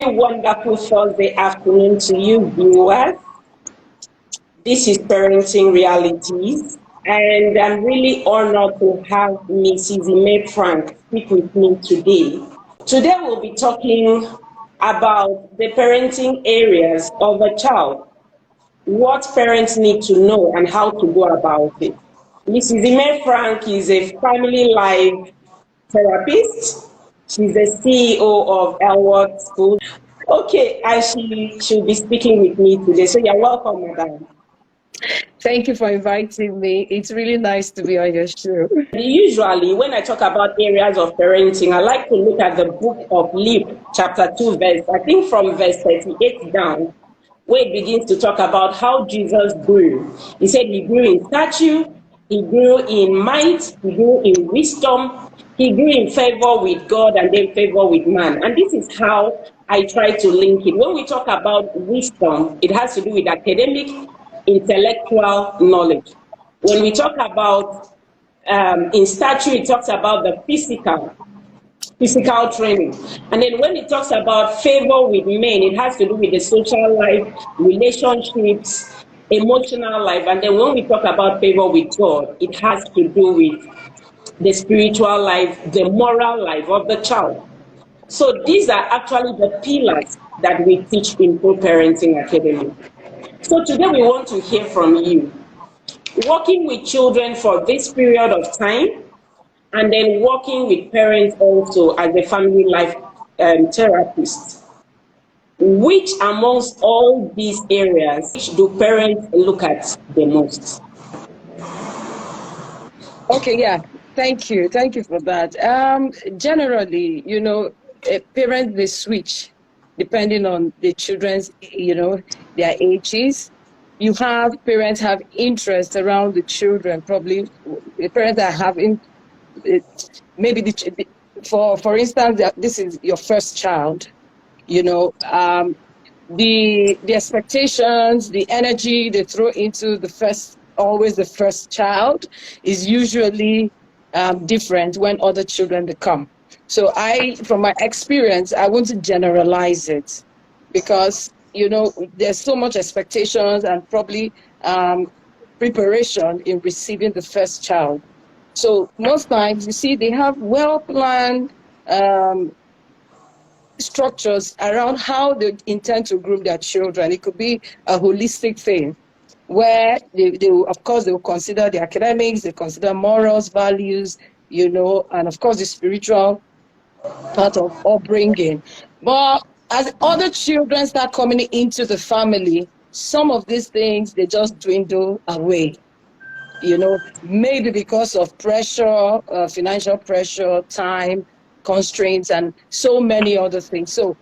Wonderful Thursday afternoon to you, viewers. This is Parenting Realities, and I'm really honored to have Mrs. Ime Frank speak with me today. Today, we'll be talking about the parenting areas of a child, what parents need to know, and how to go about it. Mrs. Ime Frank is a family life therapist. She's the CEO of Elwood School. Okay, and she'll be speaking with me today. So you're welcome, madam. Thank you for inviting me. It's really nice to be on your show. Usually, when I talk about areas of parenting, I like to look at the book of Luke, chapter 2, I think from verse 38 down, where it begins to talk about how Jesus grew. He said he grew in stature, he grew in might, he grew in wisdom, he grew in favor with God and then favor with man. And this is how I try to link it. When we talk about wisdom, it has to do with academic, intellectual knowledge. When we talk about in stature, it talks about the physical training. And then when it talks about favor with men, it has to do with the social life, relationships, emotional life. And then when we talk about favor with God, it has to do with the spiritual life, the moral life of the child. So these are actually the pillars that we teach in Co-Parenting Academy. So today we want to hear from you. Working with children for this period of time, and then working with parents also as a family life therapist. Which amongst all these areas do parents look at the most? Okay, yeah. Thank you. Thank you for that. Generally, parents, they switch depending on the children's, their ages. You have parents have interest around the children, probably the parents that have maybe for instance, this is your first child, the expectations, the energy they throw into the first child is usually different when other children come. So from my experience, I want to generalize it because, there's so much expectations and probably preparation in receiving the first child. So most times, you see, they have well-planned structures around how they intend to groom their children. It could be a holistic thing where they of course, they will consider the academics, they consider morals, values, and of course, the spiritual part of upbringing. But as other children start coming into the family, some of these things, they just dwindle away. Maybe because of pressure, financial pressure, time constraints, and so many other things. So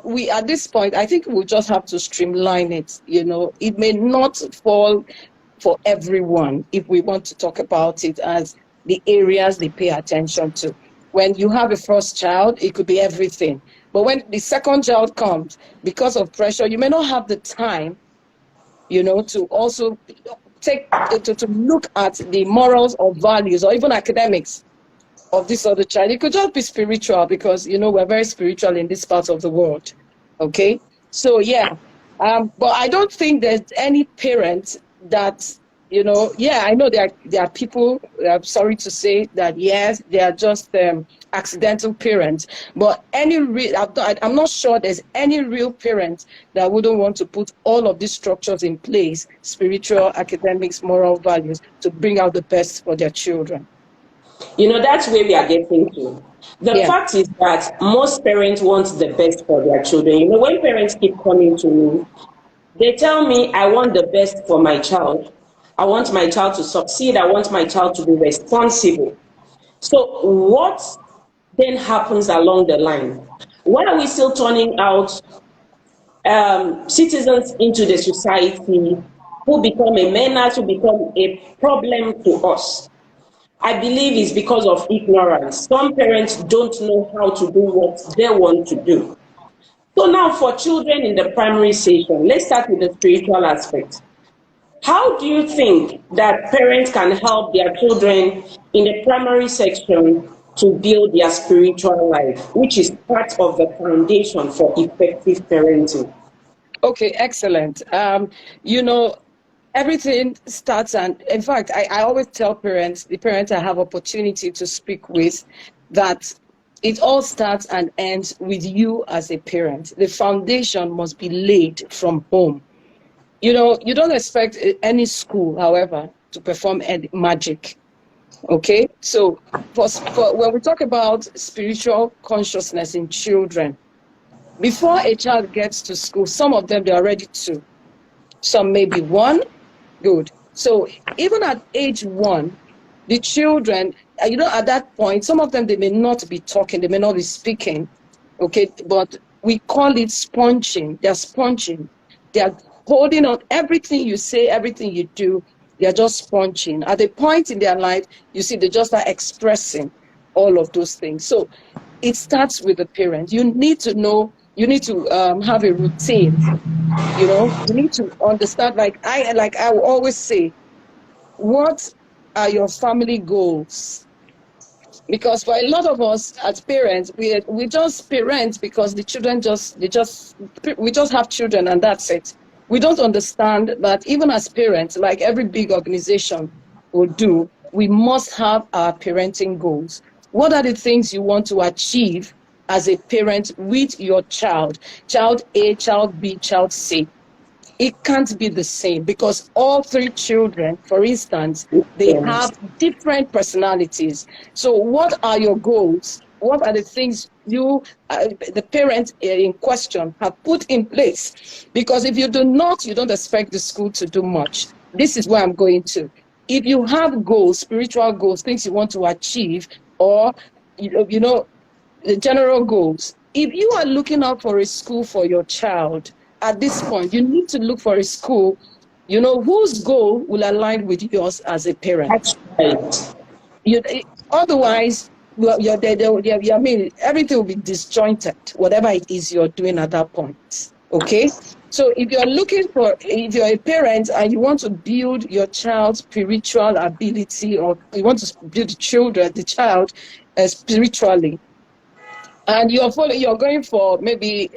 we, at this point, I think we'll just have to streamline it. It may not fall for everyone if we want to talk about it as the areas they pay attention to. When you have a first child, it could be everything. But when the second child comes, because of pressure, you may not have the time, to also to look at the morals or values or even academics of this other child. It could just be spiritual because, we're very spiritual in this part of the world. Okay? So, yeah. But I don't think there's any parent that, I know there are people, I'm sorry to say that, yes, they are just accidental parents. But I'm not sure there's any real parent that wouldn't want to put all of these structures in place, spiritual, academics, moral values, to bring out the best for their children. That's where we are getting to. The fact is that most parents want the best for their children. When parents keep coming to me, they tell me, I want the best for my child. I want my child to succeed. I want my child to be responsible. So what then happens along the line? Why are we still turning out citizens into the society who become a menace, who become a problem to us? I believe it's because of ignorance. Some parents don't know how to do what they want to do. So now for children in the primary section, let's start with the spiritual aspect. How do you think that parents can help their children in the primary section to build their spiritual life, which is part of the foundation for effective parenting. Okay, excellent. You know, everything starts, and in fact, I always tell parents, the parents I have opportunity to speak with, that it all starts and ends with you as a parent. The foundation must be laid from home. You know, you don't expect any school, however, to perform any magic. Okay, so when we talk about spiritual consciousness in children, before a child gets to school, some of them, they're already two. Some may be one. Good. So even at age 1, the children, you know, at that point, some of them, they may not be talking, they may not be speaking. Okay, but we call it sponging. They're sponging. They're holding on everything you say, everything you do. They're just sponging. At a point in their life, you see, they just are expressing all of those things. So it starts with the parent. You need to know, you need to have a routine. You know, you need to understand, like I will always say, what are your family goals? Because for a lot of us as parents, we just parent because the children we just have children and that's it. We don't understand that even as parents, like every big organization will do, we must have our parenting goals. What are the things you want to achieve as a parent with your child? Child A, child B, child C. It can't be the same because all 3 children, for instance, they have different personalities. So what are your goals? What are the things you, the parent in question, have put in place? Because if you do not, you don't expect the school to do much. This is where I'm going to. If you have goals, spiritual goals, things you want to achieve, or, you know, the general goals, if you are looking out for a school for your child, at this point, you need to look for a school, you know, whose goal will align with yours as a parent. That's right. Otherwise, I mean, everything will be disjointed, whatever it is you're doing at that point. Okay? So if if you're a parent and you want to build your child's spiritual ability, or you want to build the child spiritually, and you're going for, maybe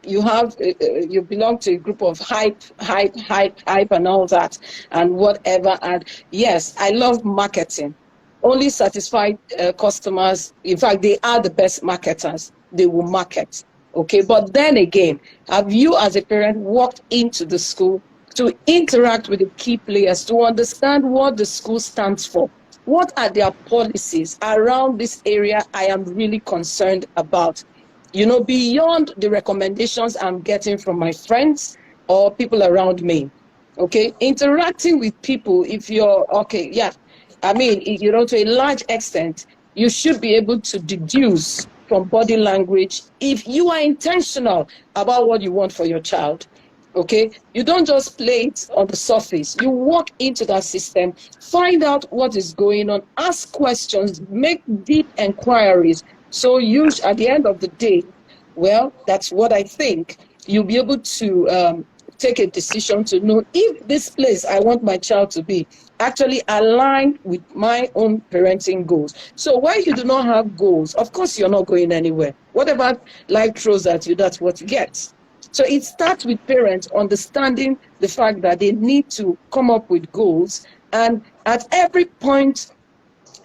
you belong to a group of hype and all that and whatever. And yes, I love marketing. Only satisfied customers, in fact, they are the best marketers. They will market. Okay, but then again, have you as a parent walked into the school to interact with the key players, to understand what the school stands for? What are their policies around this area I am really concerned about? You know, beyond the recommendations I'm getting from my friends or people around me. Okay, interacting with people, if you're, okay, yeah, I mean, you know, to a large extent, you should be able to deduce from body language if you are intentional about what you want for your child. Okay, you don't just play it on the surface. You walk into that system, find out what is going on, ask questions, make deep inquiries. So you, at the end of the day, well, that's what I think, you'll be able to take a decision to know if this place I want my child to be actually aligned with my own parenting goals. So when you do not have goals, of course you're not going anywhere. Whatever life throws at you, that's what you get. So it starts with parents understanding the fact that they need to come up with goals, and at every point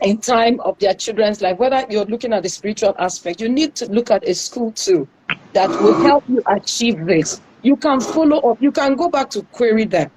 in time of their children's life, whether you're looking at the spiritual aspect, you need to look at a school too that will help you achieve this. You can follow up, you can go back to query them.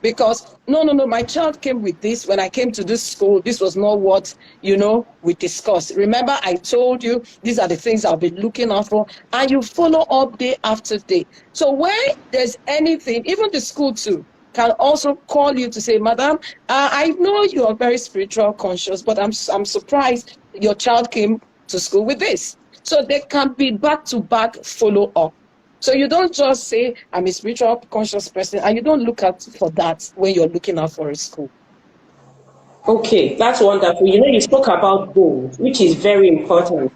Because, no, my child came with this. When I came to this school, this was not what, you know, we discussed. Remember, I told you, these are the things I'll be looking out for. And you follow up day after day. So when there's anything, even the school too, can also call you to say, Madam, I know you are very spiritual conscious, but I'm surprised your child came to school with this. So there can be back-to-back follow-up. So you don't just say, I'm a spiritual conscious person, and you don't look out for that when you're looking out for a school. Okay, that's wonderful. You know, you spoke about goals, which is very important.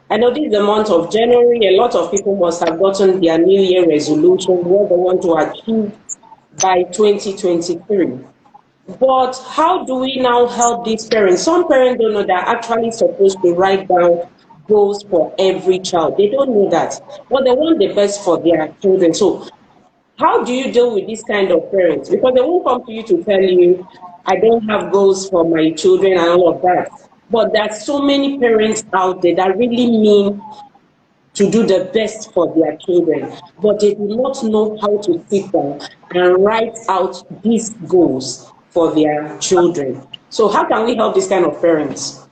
I know this is the month of January. A lot of people must have gotten their New Year resolution, what they want to achieve by 2023. But how do we now help these parents? Some parents don't know they're actually supposed to write down goals for every child. They don't know that. But they want the best for their children. So how do you deal with this kind of parents? Because they won't come to you to tell you, I don't have goals for my children and all of that. But there's so many parents out there that really mean to do the best for their children, but they do not know how to sit down and write out these goals for their children. So how can we help this kind of parents?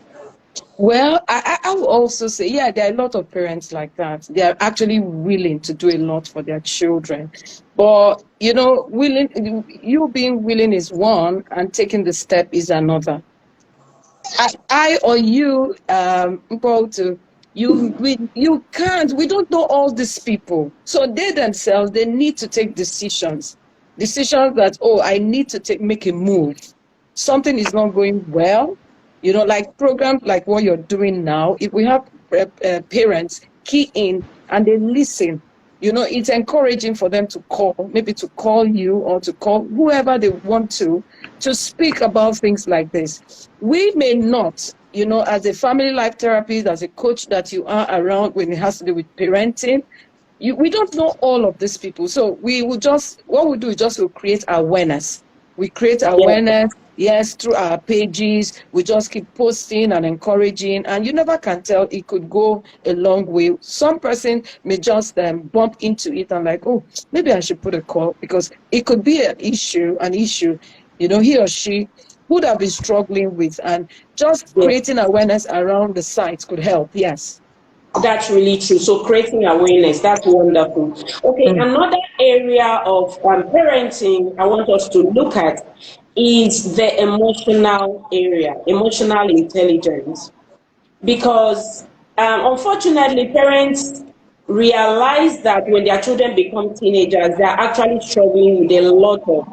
Well, I will also say, yeah, there are a lot of parents like that. They are actually willing to do a lot for their children. But, you know, you being willing is one, and taking the step is another. I or you, to you can't, we don't know all these people. So they themselves, they need to take decisions that, oh, I need to make a move. Something is not going well. You know, like programs like what you're doing now, if we have parents key in and they listen, you know, it's encouraging for them to call, maybe to call you or to call whoever they want to speak about things like this. We may not, you know, as a family life therapist, as a coach that you are around when it has to do with parenting, we don't know all of these people. So what we do is just to create awareness. We create awareness. Yeah. Yes, through our pages, we just keep posting and encouraging, and you never can tell, it could go a long way. Some person may just bump into it and like, oh, maybe I should put a call, because it could be an issue, you know, he or she would have been struggling with, and just creating awareness around the site could help. Yes. That's really true. So creating awareness, that's wonderful. Okay, another area of parenting I want us to look at is the emotional area, emotional intelligence. Because unfortunately, parents realize that when their children become teenagers, they're actually struggling with a lot of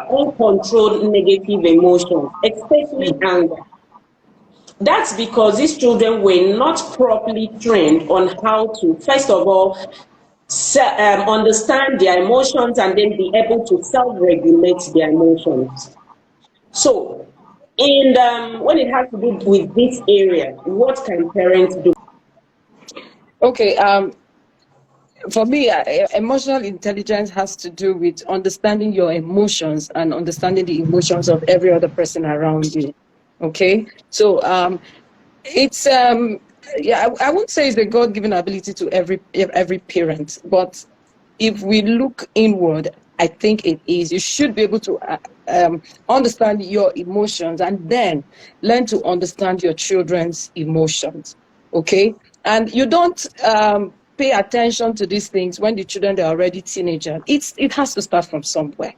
uncontrolled negative emotions, especially anger. That's because these children were not properly trained on how to, first of all, understand their emotions and then be able to self-regulate their emotions. So, when it has to do with this area, what can parents do? Okay, for me, emotional intelligence has to do with understanding your emotions and understanding the emotions of every other person around you. Okay, so it's yeah, I won't say it's a God-given ability to every parent, but if we look inward, I think it is. You should be able to understand your emotions and then learn to understand your children's emotions. Okay, and you don't pay attention to these things when the children are already teenagers. It has to start from somewhere.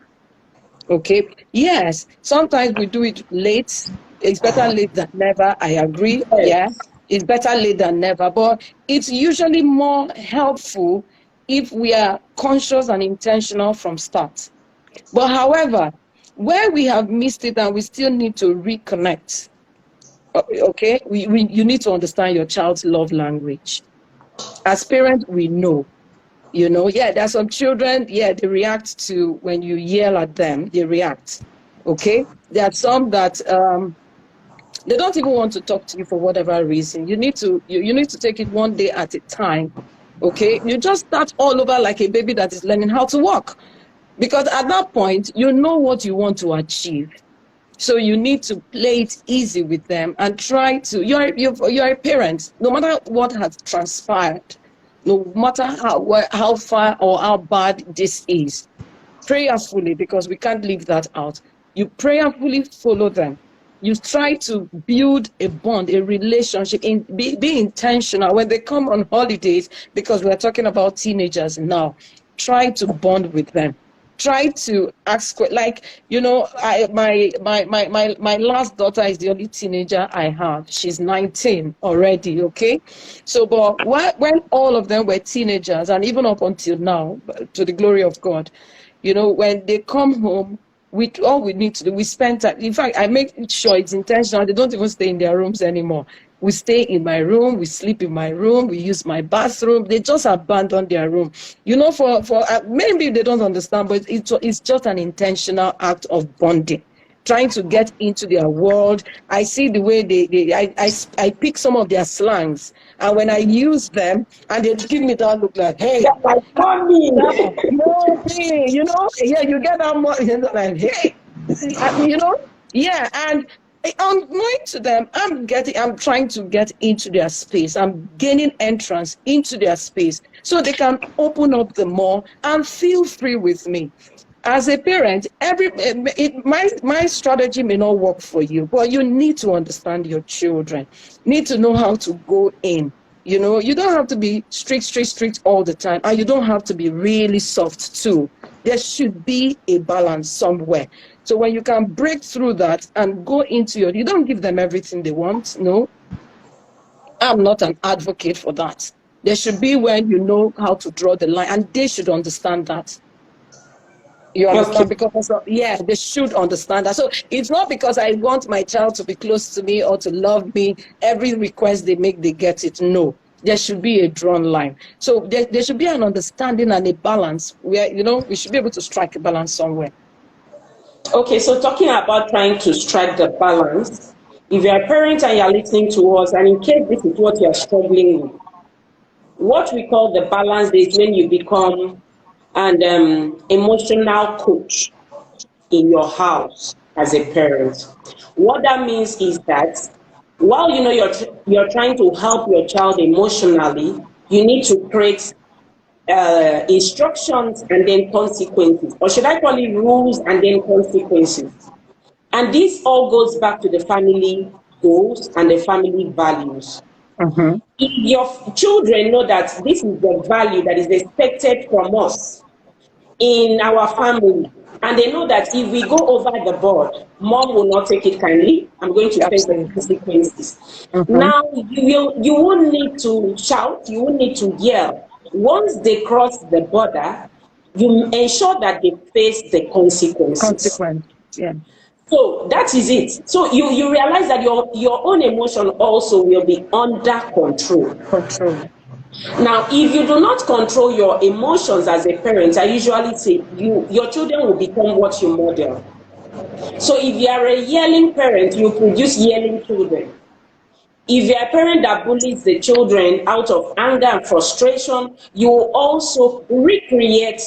Okay, yes, sometimes we do it late. It's better late than never. I agree. Yeah, it's better late than never. But it's usually more helpful if we are conscious and intentional from start. But however, where we have missed it and we still need to reconnect, okay, you need to understand your child's love language. As parents, we know. You know, yeah, there are some children, yeah, they react to when you yell at them, they react. Okay, there are some that they don't even want to talk to you for whatever reason. You need to take it one day at a time. Okay, you just start all over like a baby that is learning how to walk, because at that point you know what you want to achieve. So you need to play it easy with them and try to. You're a parent. No matter what has transpired, no matter how far or how bad this is, prayerfully, because we can't leave that out. You prayerfully follow them. You try to build a bond, a relationship, be intentional. When they come on holidays, because we're talking about teenagers now, try to bond with them. Try to ask, like, you know, my last daughter is the only teenager I have. She's 19 already, okay? So, but when all of them were teenagers, and even up until now, to the glory of God, you know, when they come home, all we need to do, we spend time. In fact, I make sure it's intentional. They don't even stay in their rooms anymore. We stay in my room, we sleep in my room, we use my bathroom. They just abandon their room. You know, for maybe they don't understand, but it's just an intentional act of bonding, trying to get into their world. I see the way I pick some of their slangs, and when I use them, and they give me that look like, hey, They're like, mommy. you know, yeah, you get that more, you know, like, hey, you know, yeah, and I'm going to them. I'm trying to get into their space. I'm gaining entrance into their space so they can open up the more and feel free with me. As a parent, my strategy may not work for you, but you need to understand your children. Need to know how to go in. You know, you don't have to be strict all the time, and you don't have to be really soft too. There should be a balance somewhere. So when you can break through that and go into you don't give them everything they want. No, I'm not an advocate for that. There should be when you know how to draw the line, and they should understand that. You understand? Okay. Because yeah, they should understand that. So it's not because I want my child to be close to me or to love me. Every request they make, they get it. No, there should be a drawn line. So there should be an understanding and a balance where, you know, we should be able to strike a balance somewhere. Okay, so talking about trying to strike the balance, if you're a parent and you're listening to us, and in case this is what you're struggling with, what we call the balance is when you become an emotional coach in your house as a parent. What that means is that while you know you're trying to help your child emotionally, you need to create instructions and then consequences, or should I call it rules and then consequences. And this all goes back to the family goals and the family values. If your children know that this is the value that is expected from us in our family, and they know that if we go over the board, mom will not take it kindly, I'm going to face the consequences. Now, you won't need to shout, you won't need to yell. Once they cross the border, you ensure that they face the consequences. Yeah. So that is it. So you realize that your own emotion also will be under control. Now, if you do not control your emotions as a parent, I usually say your children will become what you model. So if you are a yelling parent, you produce yelling children. If you're a parent that bullies the children out of anger and frustration, you will also recreate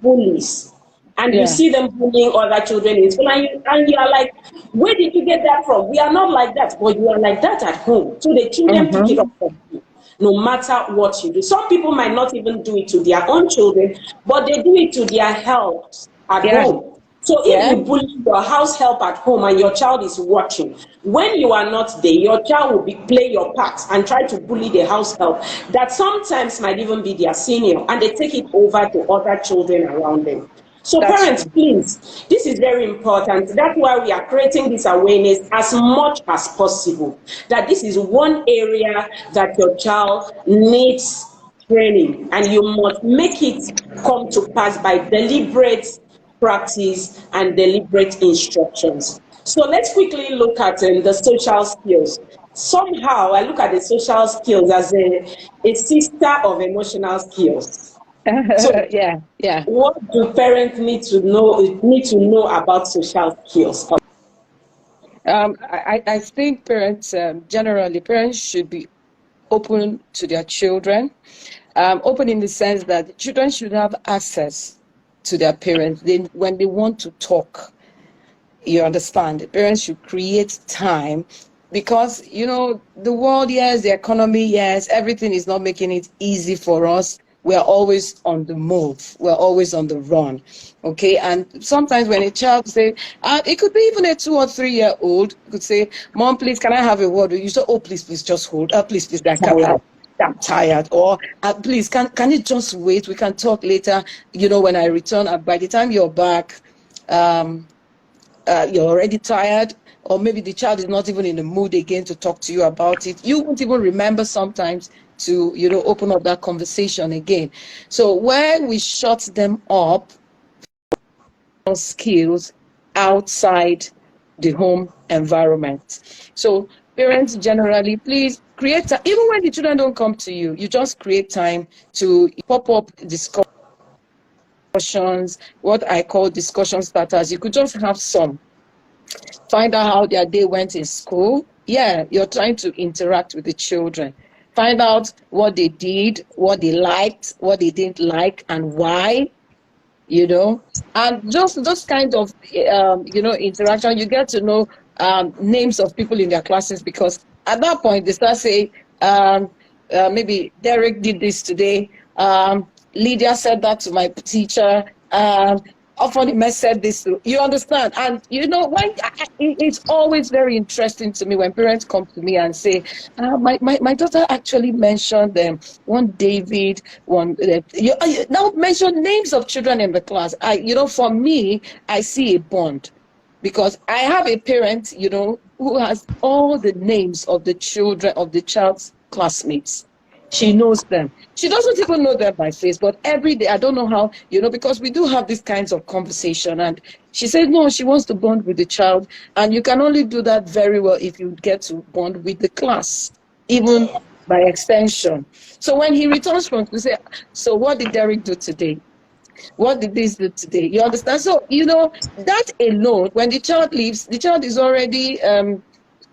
bullies. And you see them bullying other children in school, and you are like, where did you get that from? We are not like that, but you are like that at home. So the children pick it up from you, no matter what you do. Some people might not even do it to their own children, but they do it to their help at home. So if you bully your house help at home and your child is watching, when you are not there, your child will play your part and try to bully the house help that sometimes might even be their senior, and they take it over to other children around them. So parents, please, this is very important. That's why we are creating this awareness as much as possible, that this is one area that your child needs training, and you must make it come to pass by deliberate practice and deliberate instructions. So let's quickly look at the social skills. Somehow I look at the social skills as a sister of emotional skills. So what do parents need to know about social skills? I think parents, generally, parents should be open to their children. Open in the sense that children should have access to their parents when they want to talk. You understand? The parents should create time, because, you know, the world, yes, the economy, yes, everything is not making it easy for us. We're always on the move. We're always on the run. Okay. And sometimes when a child say, it could be even a 2 or 3 year old could say, Mom, please, can I have a word? You say, oh, please, just hold. Please, I'm tired. Or please, can it just wait? We can talk later. You know, when I return, by the time you're back, you're already tired. Or maybe the child is not even in the mood again to talk to you about it. You won't even remember sometimes to, you know, open up that conversation again. So when we shut them up, skills outside the home environment. So parents generally, please create time. Even when the children don't come to you, you just create time to pop up discussions, what I call discussion starters. You could just have some. Find out how their day went in school. Yeah, you're trying to interact with the children. Find out what they did, what they liked, what they didn't like, and why. And just those kind of interaction. You get to know names of people in their classes, because at that point they start saying, maybe Derek did this today, Lydia said that to my teacher, often said this to you. Understand? And when it's always very interesting to me when parents come to me and say, my daughter actually mentioned one David, one you now mention names of children in the class. For me, I see a bond, because I have a parent who has all the names of the children of the child's classmates. She knows them. She doesn't even know them by face, but every day, I don't know how, because we do have these kinds of conversation. And she said, no, she wants to bond with the child. And you can only do that very well if you get to bond with the class, even by extension. So when he returns from, we say, so what did Derek do today? What did this do today? You understand? So, that alone, when the child leaves, the child is already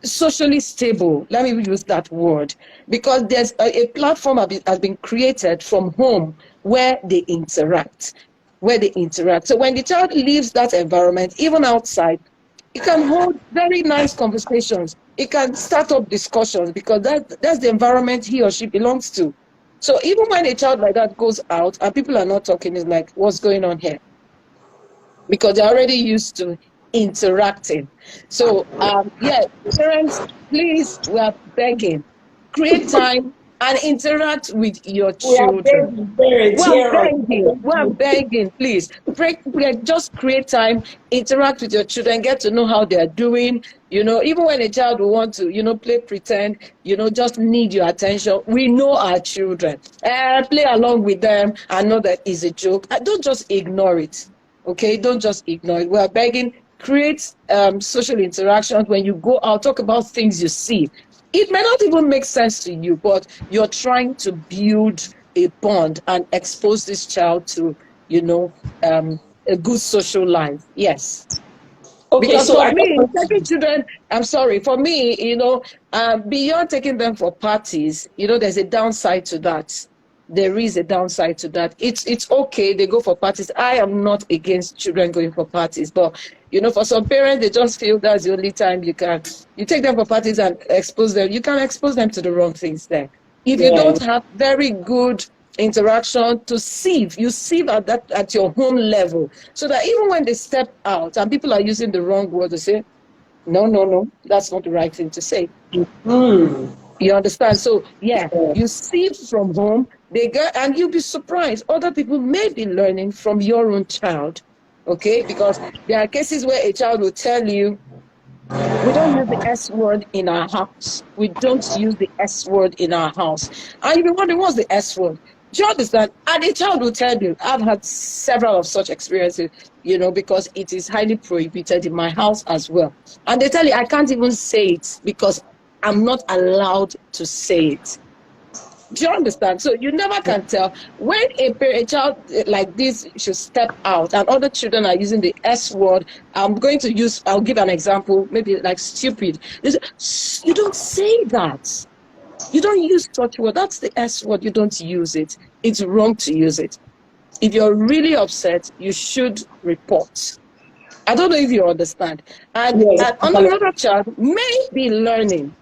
socially stable. Let me use that word, because there's a platform has been created from home where they interact. So when the child leaves that environment, even outside, it can hold very nice conversations. It can start up discussions, because that's the environment he or she belongs to. So even when a child like that goes out and people are not talking, it's like, what's going on here? Because they're already used to interacting. So parents, please, we are begging, create time and interact with your children. We're begging, please. Just create time, interact with your children, get to know how they're doing. Even when a child will want to, play pretend, just need your attention. We know our children. Play along with them and know that it's a joke. Don't just ignore it. Okay, don't just ignore it. We're begging, create social interactions. When you go out, talk about things you see. It may not even make sense to you, but you're trying to build a bond and expose this child to, a good social life. Yes. Okay, because so for me, taking children, I'm sorry, for me, beyond taking them for parties, there's a downside to that. There is a downside to that. It's okay, they go for parties. I am not against children going for parties, but for some parents, they just feel that's the only time you take them for parties and expose them. You can expose them to the wrong things there. If you don't have very good interaction you sieve at your home level, so that even when they step out and people are using the wrong word to say, no, that's not the right thing to say. You understand? So you sieve from home. They go, and you'll be surprised. Other people may be learning from your own child. Okay, because there are cases where a child will tell you, we don't use the S word in our house. We don't use the S word in our house. And you wonder, what's the S word? Do you understand? And a child will tell you, I've had several of such experiences, because it is highly prohibited in my house as well. And they tell you, I can't even say it because I'm not allowed to say it. Do you understand? So you never can tell when a child like this should step out and other children are using the S word. I'll give an example, maybe like stupid. You don't say that. You don't use such word. That's the S word. You don't use it. It's wrong to use it. If you're really upset, you should report. I don't know if you understand. And another child may be learning.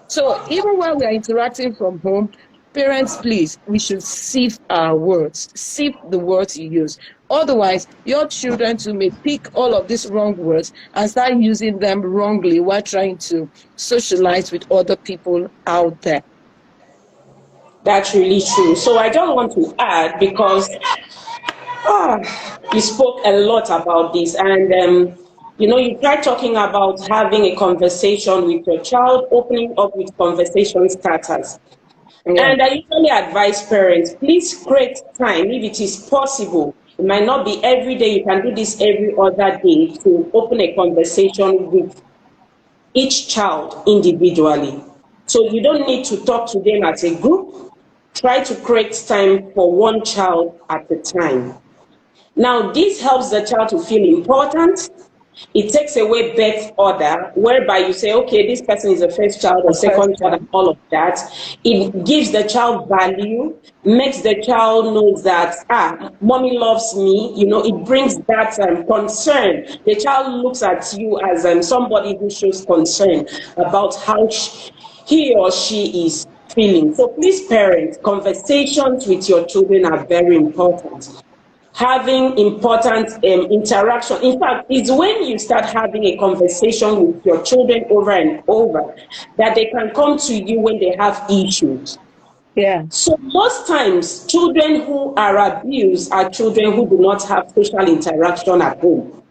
So even while we are interacting from home, parents, please, we should sieve our words. Sieve the words you use. Otherwise, your children too may pick all of these wrong words and start using them wrongly while trying to socialize with other people out there. That's really true. So I just want to add, because you spoke a lot about this, and you tried talking about having a conversation with your child, opening up with conversation starters. Yeah. And I usually advise parents, please create time, if it is possible. It might not be every day, you can do this every other day, to open a conversation with each child individually. So you don't need to talk to them as a group. Try to create time for one child at a time. Now, this helps the child to feel important. It takes away birth order, whereby you say, okay, this person is the first child or second child, and all of that. It gives the child value, makes the child know that, mommy loves me. You know, it brings that concern. The child looks at you as somebody who shows concern about how he or she is feeling. So please, parents, conversations with your children are very important. Having important interaction. In fact, it's when you start having a conversation with your children over and over that they can come to you when they have issues. Yeah. So most times, children who are abused are children who do not have social interaction at home.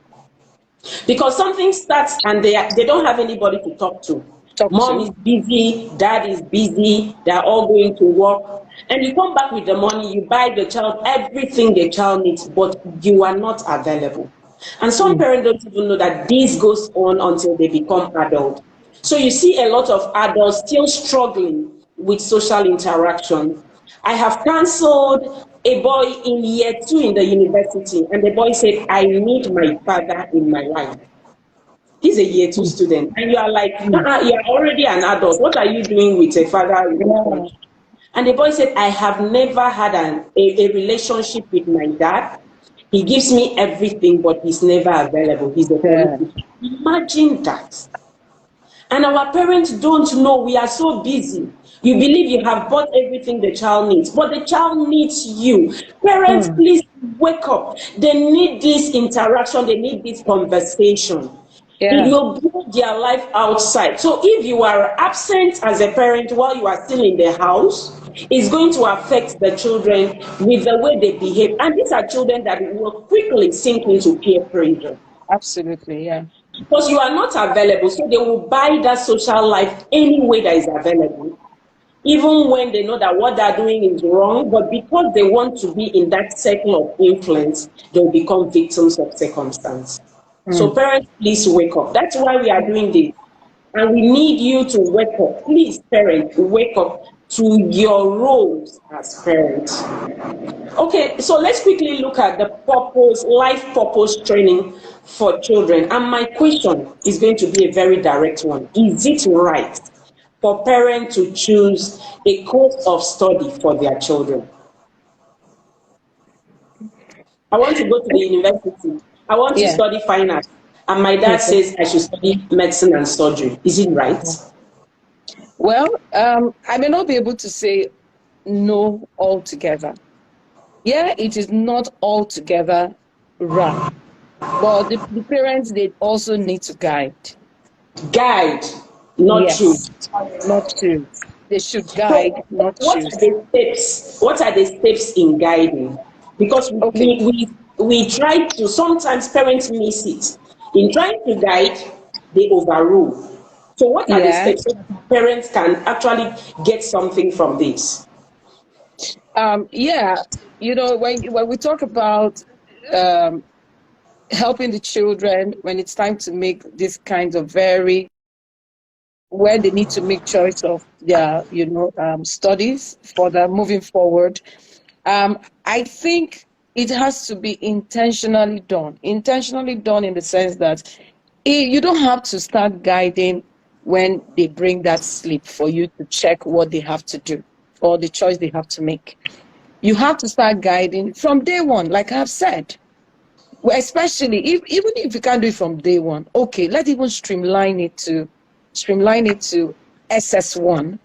Because something starts and they don't have anybody to talk to. Mom is busy, dad is busy, they're all going to work. And you come back with the money, you buy the child everything the child needs, but you are not available. And some parents don't even know that this goes on until they become adults. So you see a lot of adults still struggling with social interaction. I have counseled a boy in year 2 in the university, and the boy said, I need my father in my life. He's a year 2 student, and you are like, you are already an adult. What are you doing with a father? And the boy said, I have never had a relationship with my dad. He gives me everything, but he's never available. He's a politician. Imagine that. And our parents don't know. We are so busy. You believe you have bought everything the child needs, but the child needs you. Parents, please wake up. They need this interaction. They need this conversation. It will build their life outside. So if you are absent as a parent while you are still in the house, it's going to affect the children with the way they behave. And these are children that will quickly sink into peer pressure. Absolutely, yeah. Because you are not available, so they will buy that social life any way that is available, even when they know that what they're doing is wrong. But because they want to be in that circle of influence, they'll become victims of circumstance. So parents, please wake up. That's why we are doing this. And we need you to wake up. Please, parents, wake up to your roles as parents. Okay, so let's quickly look at the life purpose training for children. And my question is going to be a very direct one. Is it right for parents to choose a course of study for their children? I want to go to the university. I want to study fine arts. And my dad says I should study medicine and surgery. Is it right? Well, I may not be able to say no altogether. Yeah, it is not altogether right. But the parents, they also need to guide. Guide, not choose. Not choose. They should guide, so, not choose. What are the steps in guiding? Because we try to, sometimes parents miss it. In trying to guide, they overrule. So what are the steps so that parents can actually get something from this? You know, when we talk about helping the children, when it's time to make this kind of where they need to make choice of their, studies for them moving forward, I think it has to be intentionally done in the sense that you don't have to start guiding when they bring that slip for you to check what they have to do or the choice they have to make. You have to start guiding from day one, like I've said. Well, especially even if you can't do it from day one, okay, let's even streamline it to SS1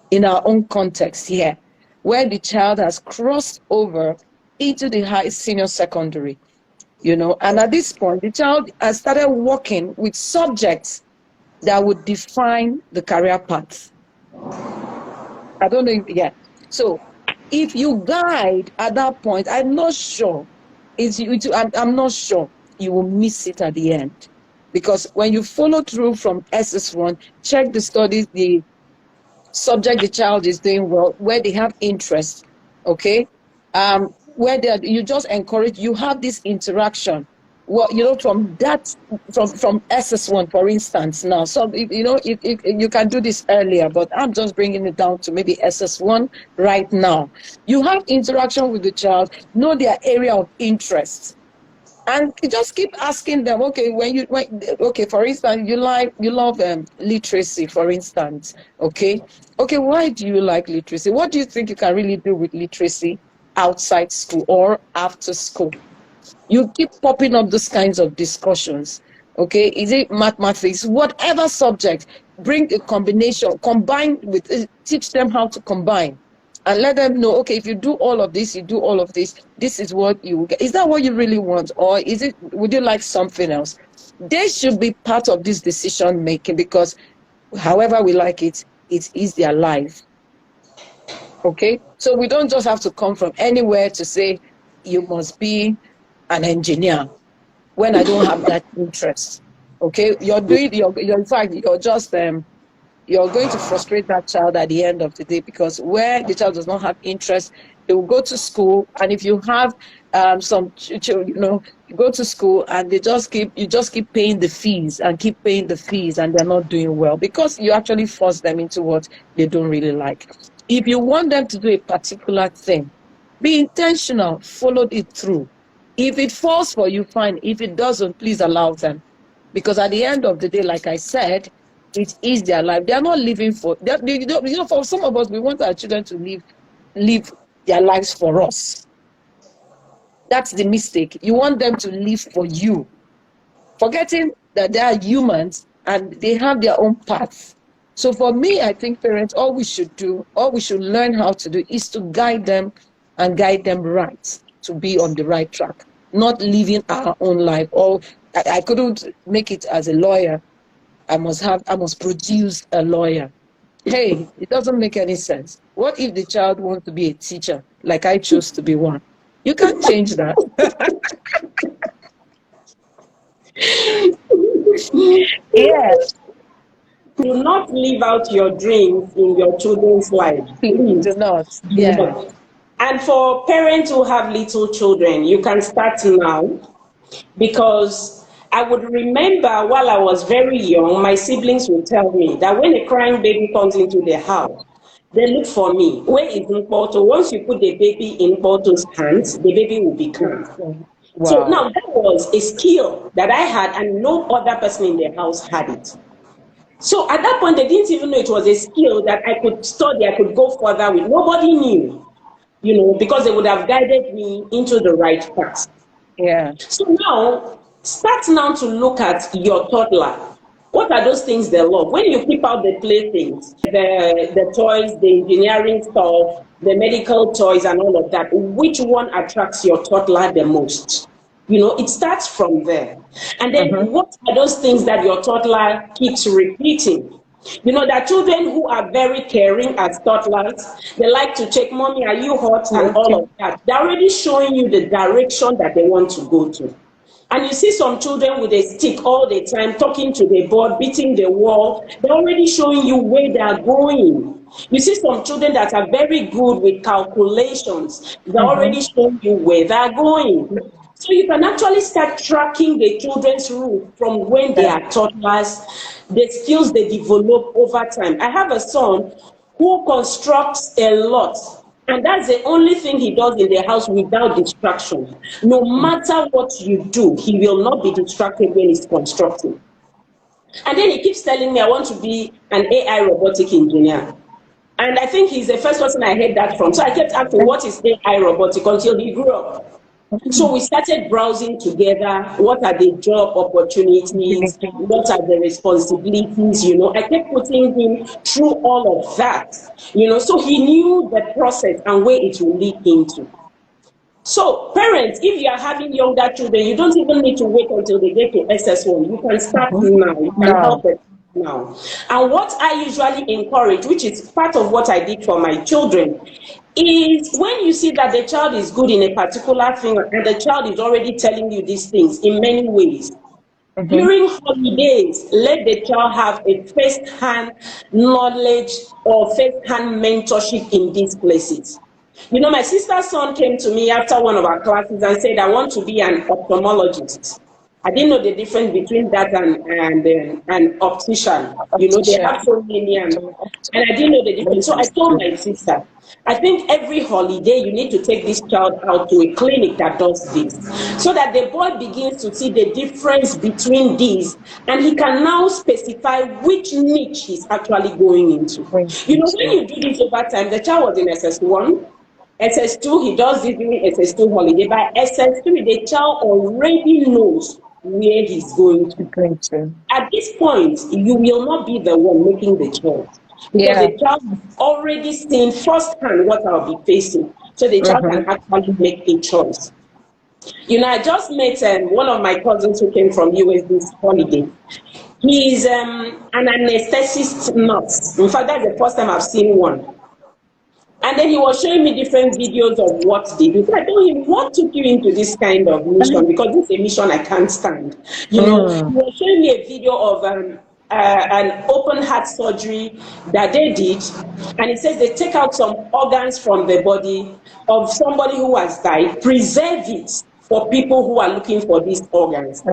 in our own context here, where the child has crossed over into the senior secondary, and at this point, the child has started working with subjects that would define the career path. I don't know So if you guide at that point, I'm not sure I'm not sure you will miss it at the end. Because when you follow through from SS1, check the studies, the subject the child is doing well, where they have interest, okay? Where you just encourage, you have this interaction well, from that, from SS1, for instance, now. So, if you can do this earlier, but I'm just bringing it down to maybe SS1 right now. You have interaction with the child, know their area of interest. And you just keep asking them, okay, for instance, you love literacy, for instance, okay, why do you like literacy? What do you think you can really do with literacy outside school or after school? You keep popping up those kinds of discussions, okay? Is it mathematics, whatever subject? Bring a combination, teach them how to combine. And let them know, okay, if you do all of this, this is what you get. Is that what you really want? Or would you like something else? They should be part of this decision making, because however we like it, it is their life. Okay? So we don't just have to come from anywhere to say, you must be an engineer, when I don't have that interest. Okay? In fact, you're going to frustrate that child at the end of the day, because where the child does not have interest, they will go to school, and if you have you go to school and you just keep paying the fees and they're not doing well, because you actually force them into what they don't really like. If you want them to do a particular thing, be intentional, follow it through. If it falls for you, fine. If it doesn't, please allow them, because at the end of the day, like I said, it is their life. They are not living for. For some of us, we want our children to live their lives for us. That's the mistake. You want them to live for you, forgetting that they are humans and they have their own paths. So for me, I think parents, all we should learn how to do is to guide them and guide them right, to be on the right track, not living our own life. Or I couldn't make it as a lawyer. I must produce a lawyer. Hey, it doesn't make any sense. What if the child wants to be a teacher, like I chose to be one? You can't change that. Yes. Do not leave out your dreams in your children's life. Please do not. Yeah. And for parents who have little children, you can start now, because I would remember while I was very young, my siblings would tell me that when a crying baby comes into their house, they look for me. Where is Mpoto? Once you put the baby in Mpoto's hands, the baby will be calm. Wow. So now that was a skill that I had, and no other person in the house had it. So at that point, they didn't even know it was a skill that I could study, I could go further with. Nobody knew, because they would have guided me into the right path. Yeah. So now, start now to look at your toddler. What are those things they love? When you keep out the playthings, the toys, the engineering stuff, the medical toys and all of that, which one attracts your toddler the most? It starts from there. And then what are those things that your toddler keeps repeating? There are children who are very caring as toddlers. They like to check, mommy, are you hot? And all of that. They're already showing you the direction that they want to go to. And you see some children with a stick all the time, talking to the board, beating the wall. They're already showing you where they're going. You see some children that are very good with calculations. They're already showing you where they're going. So you can actually start tracking the children's route from when they are toddlers, the skills they develop over time. I have a son who constructs a lot. And that's the only thing he does in the house without distraction. No matter what you do, he will not be distracted when he's constructing. And then he keeps telling me, I want to be an AI robotic engineer. And I think he's the first person I heard that from. So I kept asking, what is AI robotic, until he grew up. So we started browsing together. What are the job opportunities? What are the responsibilities? I kept putting him through all of that, so he knew the process and where it will lead into. So parents, if you are having younger children, you don't even need to wait until they get to SS1. You can start now. You can help it now. And what I usually encourage, which is part of what I did for my children, is when you see that the child is good in a particular thing and the child is already telling you these things in many ways, during holidays, let the child have a first-hand knowledge or first-hand mentorship in these places. My sister's son came to me after one of our classes and said, I want to be an ophthalmologist. I didn't know the difference between that and optician. You know, they have Optician. so many, and I didn't know the difference. So I told my sister, I think every holiday you need to take this child out to a clinic that does this, so that the boy begins to see the difference between these, and he can now specify which niche he's actually going into. You know, when you do this over time, the child was in SS1. SS2, he does this during SS2 holiday. By SS3, the child already knows where he's going to. At this point, you will not be the one making the choice, because the child has already seen firsthand what I'll be facing. So the child can actually make a choice. You know, I just met one of my cousins who came from US this holiday. He's an anesthetist nurse. In fact, that's the first time I've seen one. And then he was showing me different videos of what they do. So I told him, what took you into this kind of mission? Because this is a mission I can't stand. You know, he was showing me a video of an open heart surgery that they did. And it says they take out some organs from the body of somebody who has died, preserve it for people who are looking for these organs.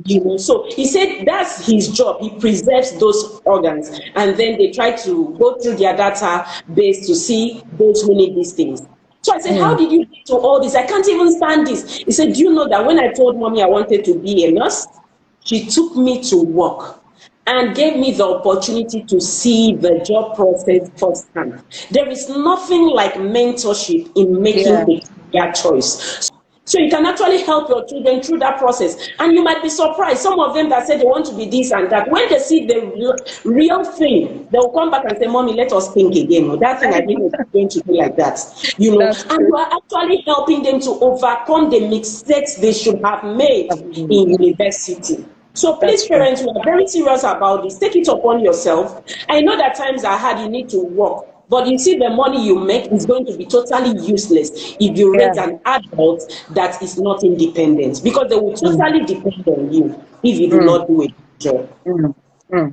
You know, so he said that's his job. He preserves those organs, and then they try to go through their database to see those who need these things. So I said, how did you get to all this? I can't even stand this. He said, do you know that when I told mommy I wanted to be a nurse, she took me to work and gave me the opportunity to see the job process firsthand. There is nothing like mentorship in making a career choice. So you can actually help your children through that process. And you might be surprised. Some of them that say they want to be this and that, when they see the real thing, they'll come back and say, Mommy, let us think again. That thing I didn't know going to be like that. You know, and you are actually helping them to overcome the mistakes they should have made in university. So please, parents, who are very serious about this, take it upon yourself. I know that times are hard, you need to work. But you see, the money you make is going to be totally useless if you raise an adult that is not independent, because they will totally depend on you if you do not do a good job.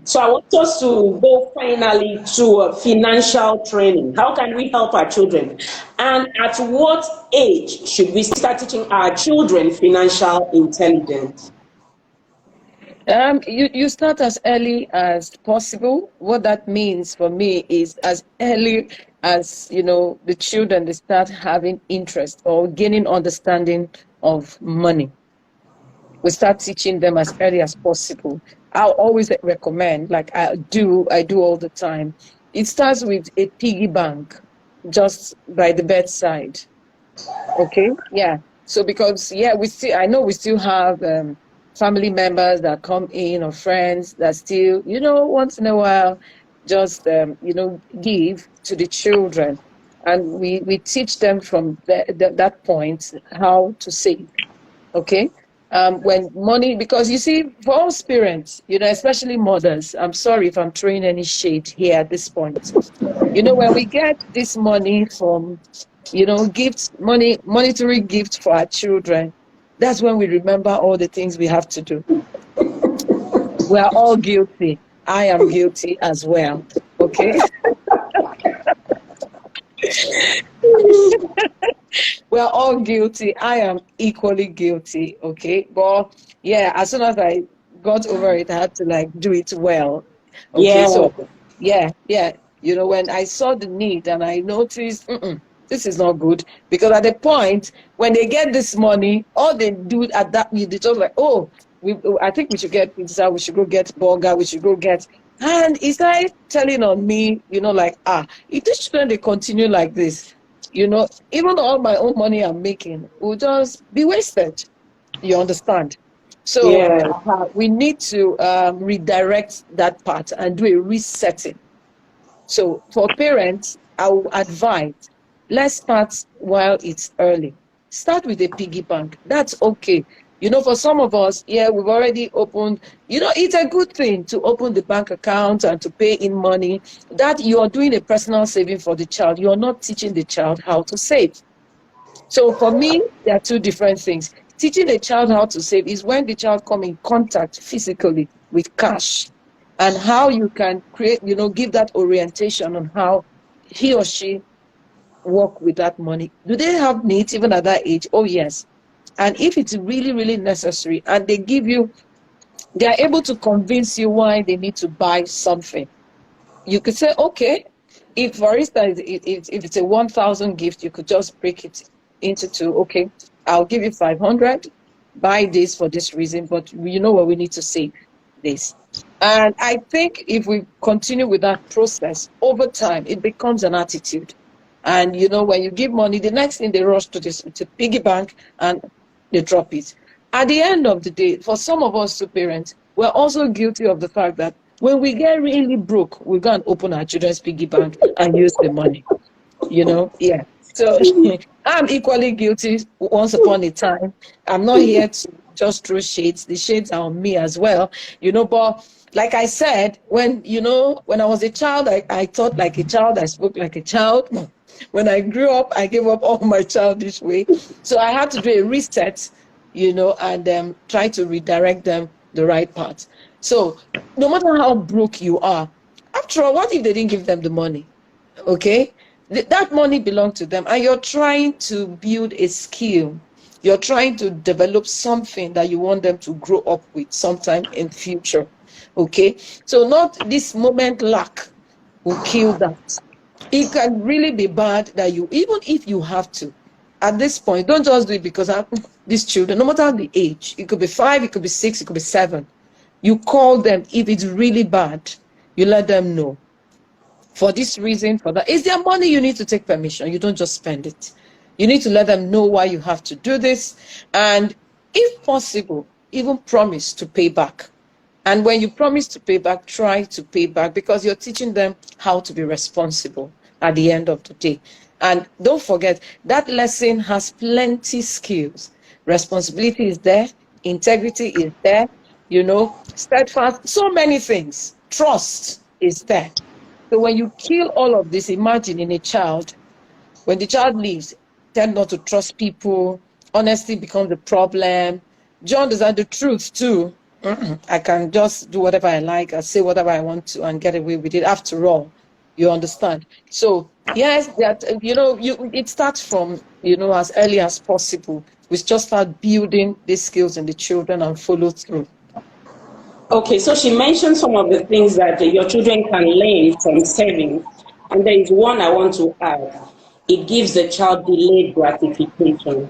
So I want us to go finally to financial training. How can we help our children? And at what age should we start teaching our children financial intelligence? You start as early as possible. What that means for me is as early as, you know, the children, they start having interest or gaining understanding of money. We start teaching them as early as possible. I'll always recommend, like I do all the time, it starts with a piggy bank just by the bedside. Okay? Yeah. So because, I know we still have family members that come in, or friends that still, you know, once in a while, just, you know, give to the children. And we teach them from that point how to save, okay? When money, because you see, for us parents, you know, especially mothers, I'm sorry if I'm throwing any shade here at this point. You know, when we get this money from, you know, monetary gifts for our children, that's when we remember all the things we have to do. We are all guilty. I am guilty as well. Okay? We are all guilty. I am equally guilty. Okay? But yeah, as soon as I got over it, I had to like do it well. Okay? So yeah. You know, when I saw the need and I noticed, this is not good, because at the point when they get this money, all they do at that, they just like, oh, I think we should get pizza, we should go get burger, we should go get, and it's like telling on me, you know, like, if this children, they continue like this, you know, even all my own money I'm making will just be wasted. You understand? So we need to redirect that part and do a resetting. So for parents, I will advise, let's start while it's early. Start with a piggy bank. That's okay. You know, for some of us, we've already opened, you know, it's a good thing to open the bank account and to pay in money. That you are doing a personal saving for the child. You are not teaching the child how to save. So for me, there are two different things. Teaching the child how to save is when the child comes in contact physically with cash, and how you can create, you know, give that orientation on how he or she work with that money. Do they have needs even at that age? Oh, yes. And if it's really, really necessary, and they are able to convince you why they need to buy something, you could say, okay, if for instance, if it's a 1,000 gift, you could just break it into two. Okay, I'll give you 500, buy this for this reason, but you know what, we need to save this. And I think if we continue with that process over time, it becomes an attitude. And when you give money, the next thing they rush to piggy bank, and they drop it. At the end of the day, for some of us to parents, we're also guilty of the fact that when we get really broke, we go and open our children's piggy bank and use the money. Yeah. So I'm equally guilty once upon a time. I'm not here to just throw shades. The shades are on me as well. But like I said, when I was a child, I thought like a child, I spoke like a child. When I grew up, I gave up all my childish way. So I had to do a reset, and try to redirect them the right path. So no matter how broke you are, after all, what if they didn't give them the money? Okay? That money belonged to them, and you're trying to build a skill. You're trying to develop something that you want them to grow up with sometime in future. Okay? So not this moment lack will kill that. It can really be bad that even if you have to, at this point, don't just do it because these children, no matter the age, it could be 5, it could be 6, it could be 7. You call them. If it's really bad, you let them know. For this reason, for that. It's their money, you need to take permission. You don't just spend it. You need to let them know why you have to do this. And if possible, even promise to pay back. And when you promise to pay back, try to pay back, because you're teaching them how to be responsible at the end of the day. And don't forget, that lesson has plenty skills. Responsibility is there. Integrity is there. Steadfast, so many things. Trust is there. So when you kill all of this, imagine in a child, when the child leaves, tend not to trust people, honesty becomes a problem. John does the truth too. I can just do whatever I like, I say whatever I want to and get away with it. After all, you understand. So yes, that it starts from as early as possible. We just start building these skills in the children and follow through. Okay, so she mentioned some of the things that your children can learn from saving, and there is one I want to add. It gives the child delayed gratification.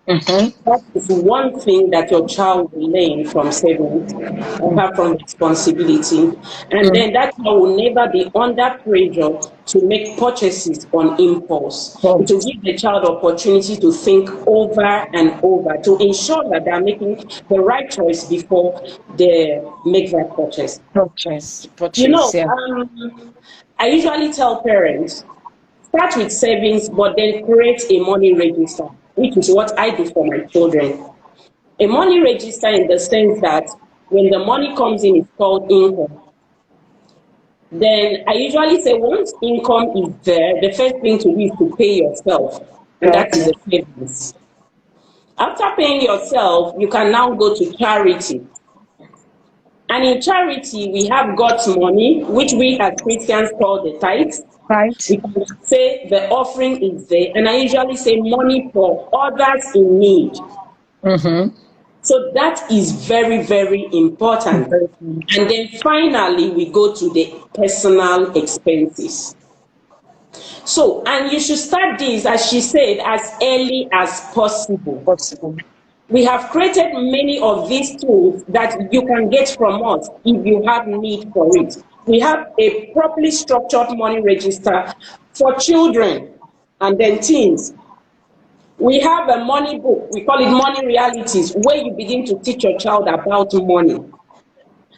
That is one thing that your child will learn from saving, apart from responsibility. And then that child will never be under pressure to make purchases on impulse. It will give the child opportunity to think over and over to ensure that they are making the right choice before they make that purchase. I usually tell parents, start with savings, but then create a money register, which is what I do for my children. A money register in the sense that when the money comes in, it's called income. Then I usually say once income is there, the first thing to do is to pay yourself, and that is the savings. After paying yourself, you can now go to charity. And in charity, we have God's money, which we as Christians call the tithe. Right. We can say the offering is there, and I usually say money for others in need. So that is very, very important. And then finally, we go to the personal expenses. So, and you should start this, as she said, as early as possible. We have created many of these tools that you can get from us if you have need for it. We have a properly structured money register for children and then teens. We have a money book, we call it Money Realities, where you begin to teach your child about money.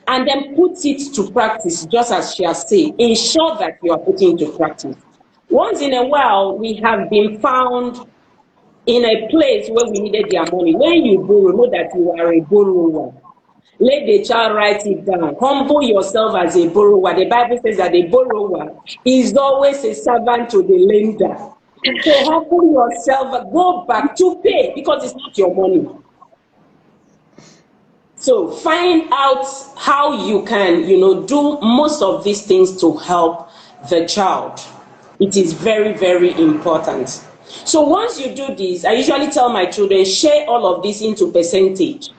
And then put it to practice, just as she has said. Ensure that you are putting it to practice. Once in a while, we have been found in a place where we needed their money. When you borrow, know that you are a borrower. Let the child write it down. Humble yourself as a borrower. The Bible says that a borrower is always a servant to the lender. So humble yourself, go back to pay, because it's not your money. So find out how you can, do most of these things to help the child. It is very, very important. So once you do this, I usually tell my children, share all of this into percentage.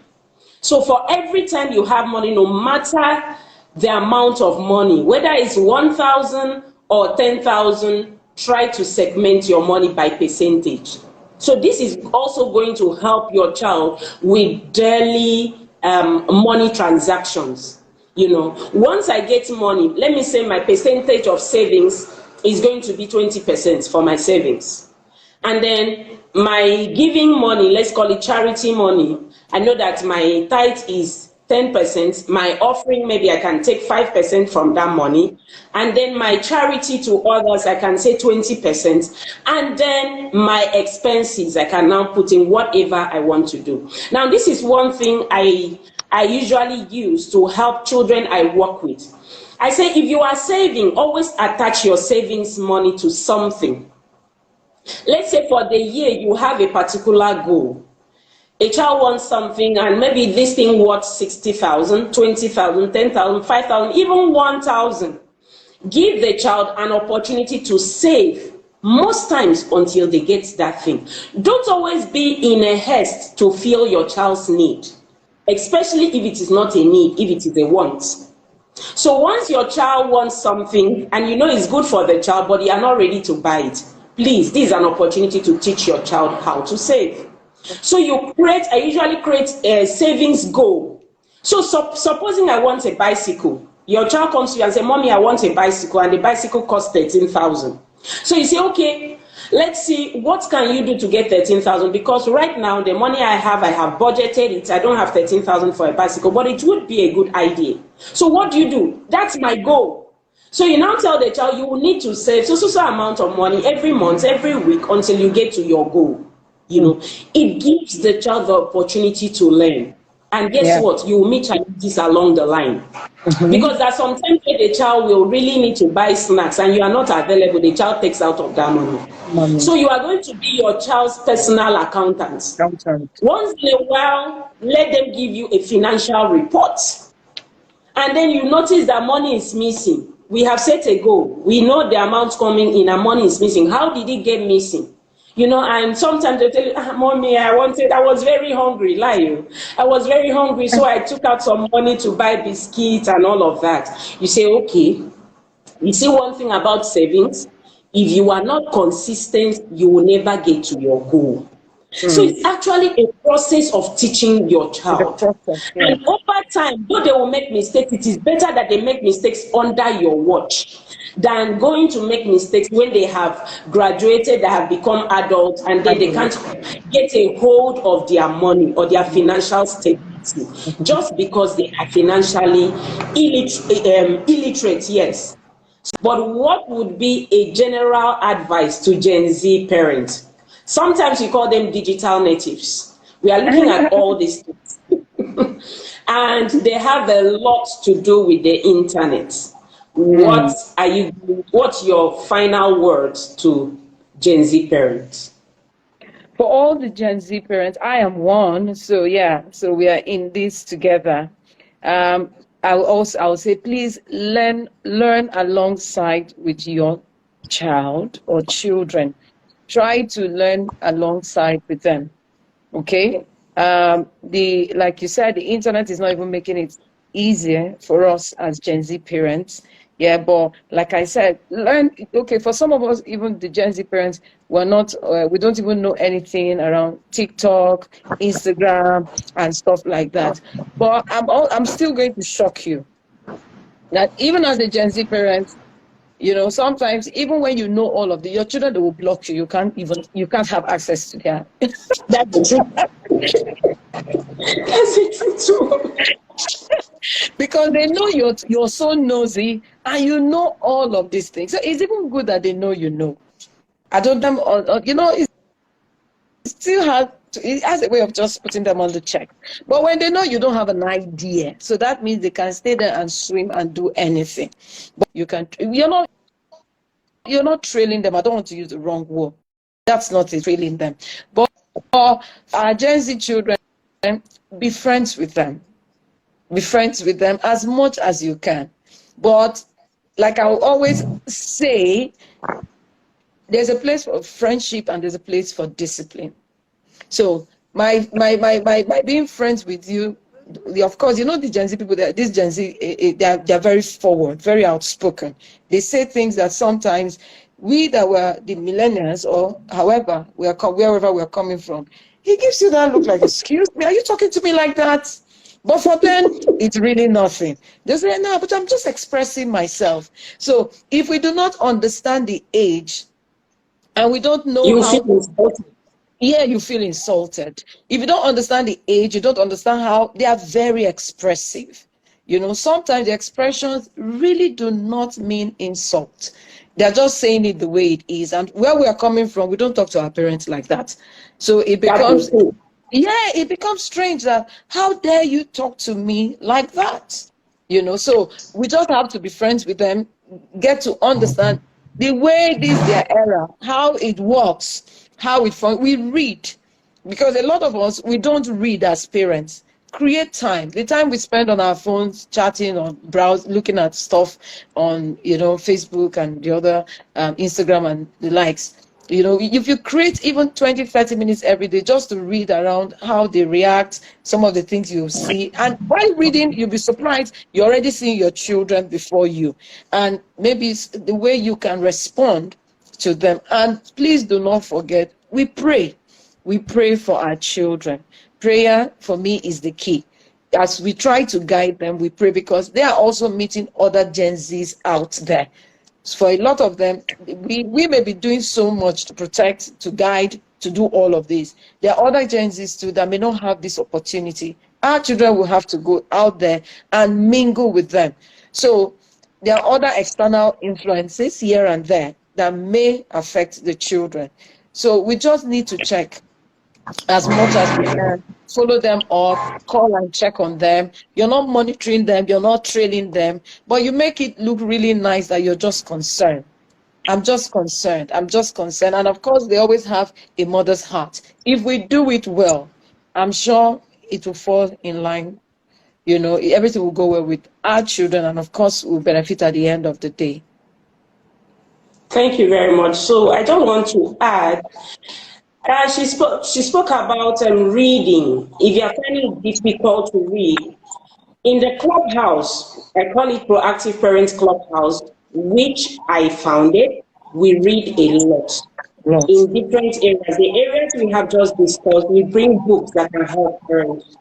So for every time you have money, no matter the amount of money, whether it's 1,000 or 10,000, try to segment your money by percentage. So this is also going to help your child with daily money transactions. You know, once I get money, let me say my percentage of savings is going to be 20% for my savings. And then my giving money, let's call it charity money, I know that my tithe is 10%, my offering, maybe I can take 5% from that money, and then my charity to others, I can say 20%, and then my expenses, I can now put in whatever I want to do. Now, this is one thing I usually use to help children I work with. I say, if you are saving, always attach your savings money to something. Let's say for the year you have a particular goal. A child wants something, and maybe this thing worth 60,000, 20,000, 10,000, 5,000, even 1,000. Give the child an opportunity to save most times until they get that thing. Don't always be in a haste to fill your child's need, especially if it is not a need, if it is a want. So once your child wants something and you know it's good for the child, but you are not ready to buy it, please, this is an opportunity to teach your child how to save. So I usually create a savings goal. So supposing I want a bicycle, your child comes to you and says, Mommy, I want a bicycle, and the bicycle costs 13,000. So you say, okay, let's see, what can you do to get 13,000? Because right now, the money I have budgeted it. I don't have 13,000 for a bicycle, but it would be a good idea. So what do? That's my goal. So you now tell the child you will need to save so amount of money every month, every week until you get to your goal. You know, it gives the child the opportunity to learn. And guess what? You will meet challenges along the line. Because there's sometimes the child will really need to buy snacks and you are not available, the child takes out of that money. So you are going to be your child's personal accountant. Once in a while, let them give you a financial report. And then you notice that money is missing. We have set a goal. We know the amount coming in and money is missing. How did it get missing? You know, and sometimes they tell you, Mommy, I was very hungry, I was very hungry, so I took out some money to buy biscuits and all of that. You say, okay, you see one thing about savings, if you are not consistent, you will never get to your goal. So it's actually a process of teaching your child. And over time, though they will make mistakes, it is better that they make mistakes under your watch than going to make mistakes when they have graduated, they have become adults, and then they can't get a hold of their money or their financial stability just because they are financially illiterate, yes. But what would be a general advice to Gen Z parents? Sometimes we call them digital natives. We are looking at all these things. And they have a lot to do with the internet. What's your final words to Gen Z parents? For all the Gen Z parents, I am one. So we are in this together. I'll say, please learn alongside with your child or children. Try to learn alongside with them. Okay. Like you said, the internet is not even making it easier for us as Gen Z parents. Yeah, but like I said, learn. Okay, for some of us, even the Gen Z parents, we don't even know anything around TikTok, Instagram, and stuff like that. But I'm still going to shock you that even as a Gen Z parent, you know, sometimes even when you know all of your children, they will block you. You can't have access to their. That's the truth. That's the truth too. Because they know you're so nosy and you know all of these things. So it's even good that they know you know. I don't know, you know, it still it has a way of just putting them on the check. But when they know you don't have an idea, so that means they can stay there and swim and do anything. But you're not trailing them. I don't want to use the wrong word. That's not it, trailing them. But for our Gen Z children, be friends with them. Be friends with them as much as you can. But like I will always say, there's a place for friendship and there's a place for discipline. So my being friends with you, of course, you know the Gen Z people. This Gen Z, they're very forward, very outspoken. They say things that sometimes we that were the millennials, or however we are wherever we are coming from, he gives you that look like, excuse me, are you talking to me like that? But for them, it's really nothing. They say, no, but I'm just expressing myself. So if we do not understand the age and we don't know You how, feel insulted. yeah, you feel insulted. If you don't understand the age, you don't understand how they are very expressive. You know, sometimes the expressions really do not mean insult. They're just saying it the way it is. And where we are coming from, we don't talk to our parents like that. So it That is becomes, true. yeah, it becomes strange that how dare you talk to me like that? You know, so we just have to be friends with them, get to understand the way this their era, how it works, how it we read, because a lot of us we don't read as parents. Create time. The time we spend on our phones chatting or browse looking at stuff on, you know, Facebook and the other Instagram and the likes. You know, if you create even 20-30 minutes every day just to read around how they react, some of the things you see, and while reading you'll be surprised you're already seeing your children before you, and maybe it's the way you can respond to them. And please do not forget, we pray for our children. Prayer for me is the key. As we try to guide them, we pray, because they are also meeting other Gen Zs out there. For a lot of them, we may be doing so much to protect, to guide, to do all of this. There are other Gen Zs too that may not have this opportunity. Our children will have to go out there and mingle with them. So there are other external influences here and there that may affect the children. So we just need to check as much as we can, follow them up, call and check on them. You're not monitoring them, you're not trailing them, but you make it look really nice that you're just concerned. I'm just concerned. I'm just concerned. And of course, they always have a mother's heart. If we do it well, I'm sure it will fall in line. You know, everything will go well with our children, and of course, will benefit at the end of the day. Thank you very much. So I just want to add, she spoke about reading. If you are finding it difficult to read, in the clubhouse, I call it Proactive Parents Clubhouse, which I founded, we read a lot Yes. in different areas. The areas we have just discussed, we bring books that can help parents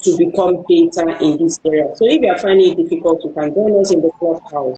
to become better in this area. So if you are finding it difficult, you can join us in the clubhouse.